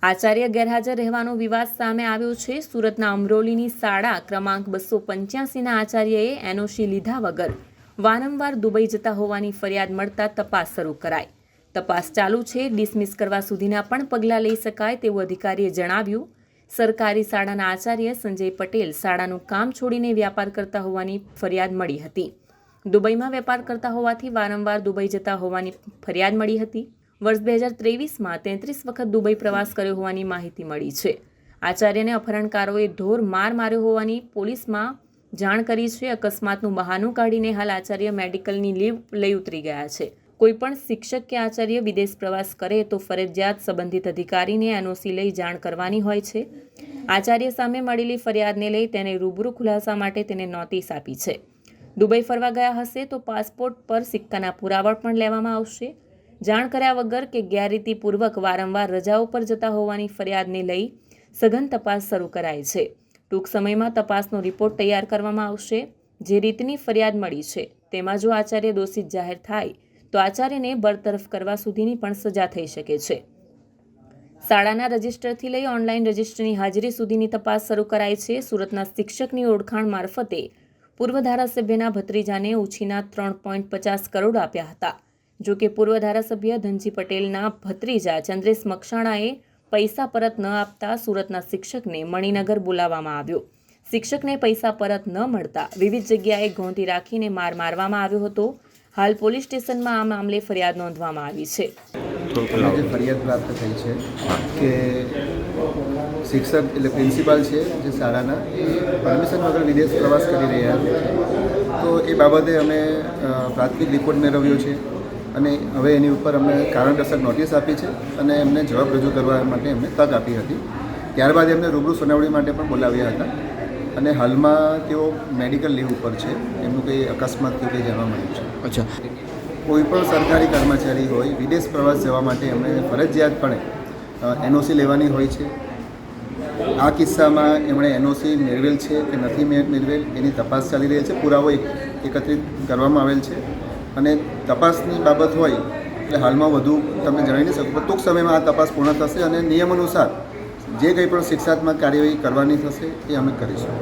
આચાર્ય ગેરહાજર રહેવાનો વિવાદ સામે આવ્યો છે। સુરતના અમરોલીની શાળા ક્રમાંક 285ના આચાર્યએ એનઓસી લીધા વગર વારંવાર દુબઈ જતા હોવાની ફરિયાદ મળતા તપાસ શરૂ કરાઈ। તપાસ ચાલુ છે। ડિસમિસ કરવા સુધીના પણ પગલાં લઈ શકાય તેવું અધિકારીએ જણાવ્યું। સરકારી શાળાના આચાર્ય સંજય પટેલ શાળાનું કામ છોડીને વ્યાપાર કરતા હોવાની ફરિયાદ મળી હતી। દુબઈમાં વેપાર કરતા હોવાથી વારંવાર દુબઈ જતા હોવાની ફરિયાદ મળી હતી। વર્ષ 2023માં 33 વખત દુબઈ પ્રવાસ કર્યો હોવાની માહિતી મળી છે। આચાર્યને અપહરણકારોએ ઢોર માર માર્યો હોવાની પોલીસમાં જાણ કરી છે। અકસ્માતનું બહાનું કાઢીને હાલ આચાર્ય મેડિકલની લીવ લઈ ઉતરી ગયા છે। કોઈપણ શિક્ષક કે આચાર્ય વિદેશ પ્રવાસ કરે તો ફરજિયાત સંબંધિત અધિકારીને એનઓસી લઈ જાણ કરવાની હોય છે। આચાર્ય સામે મળેલી ફરિયાદને લઈ તેને રૂબરૂ ખુલાસા માટે તેને નોટિસ આપી છે। દુબઈ ફરવા ગયા હશે તો પાસપોર્ટ પર સિક્કાના પુરાવા પણ લેવામાં આવશે। જાણ કર્યા વગર કે ગેરરીતિપૂર્વક વારંવાર રજાઓ પર જતા હોવાની ફરિયાદને લઈ સઘન તપાસ શરૂ કરાઈ છે। ટૂંક સમયમાં તપાસનો રિપોર્ટ તૈયાર કરવામાં આવશે। જે રીતની ફરિયાદ મળી છે તેમાં જો આચાર્ય દોષિત જાહેર થાય તો આચાર્યને બરતરફ કરવા સુધીની પણ સજા થઈ શકે છે। શાળાના રજિસ્ટરથી લઈ ઓનલાઈન રજિસ્ટરની હાજરી સુધીની તપાસ શરૂ કરાઈ છે। સુરતના શિક્ષકની ઓળખાણ મારફતે પૂર્વ ધારાસભ્યના ભત્રીજાને ઉછીના 3.50 કરોડ આપ્યા હતા। જો કે પૂર્વ ધારાસભ્ય ધનજી પટેલના ભત્રીજા ચંદ્રેશ મકવાણાએ પૈસા પરત ન આપતા સુરતના શિક્ષકને મણિનગર બોલાવવામાં આવ્યો। શિક્ષકને પૈસા પરત ન મળતા વિવિધ જગ્યાએ ગોંધી રાખીને માર મારવામાં આવ્યો હતો। હાલ પોલીસ સ્ટેશનમાં આ મામલે ફરિયાદ નોંધવામાં આવી છે। જે ફરિયાદ પ્રાપ્ત થઈ છે કે શિક્ષક એટલે પ્રિન્સિપાલ છે જે શાળાના પરમિશન વગર વિદેશ પ્રવાસ કરી રહ્યા છે, તો એ બાબતે અમે પ્રાથમિક રિપોર્ટ મેળવ્યો છે અને હવે એની ઉપર અમને કારણદર્શક નોટિસ આપી છે અને એમને જવાબ રજૂ કરવા માટે અમને તક આપી હતી। ત્યારબાદ એમને રૂબરૂ સુનાવણી માટે પણ બોલાવ્યા હતા અને હાલમાં તેઓ મેડિકલ લીવ ઉપર છે। એમનું કંઈ અકસ્માત કે કંઈ જાણવા મળ્યું છે। કોઈ પણ સરકારી કર્મચારી હોય વિદેશ પ્રવાસ જવા માટે એમણે ફરજિયાતપણે એનઓસી લેવાની હોય છે। આ કિસ્સામાં એમણે એનઓસી મેળવેલ છે કે નથી મેળવેલ એની તપાસ ચાલી રહી છે। પુરાવો એકત્રિત કરવામાં આવેલ છે અને તપાસની બાબત હોય એટલે હાલમાં વધુ તમને જણાવી નહીં શકું, પણ ટૂંક સમયમાં આ તપાસ પૂર્ણ થશે અને નિયમ અનુસાર જે કંઈ પણ શિક્ષાત્મક કાર્યવાહી કરવાની થશે એ અમે કરીશું।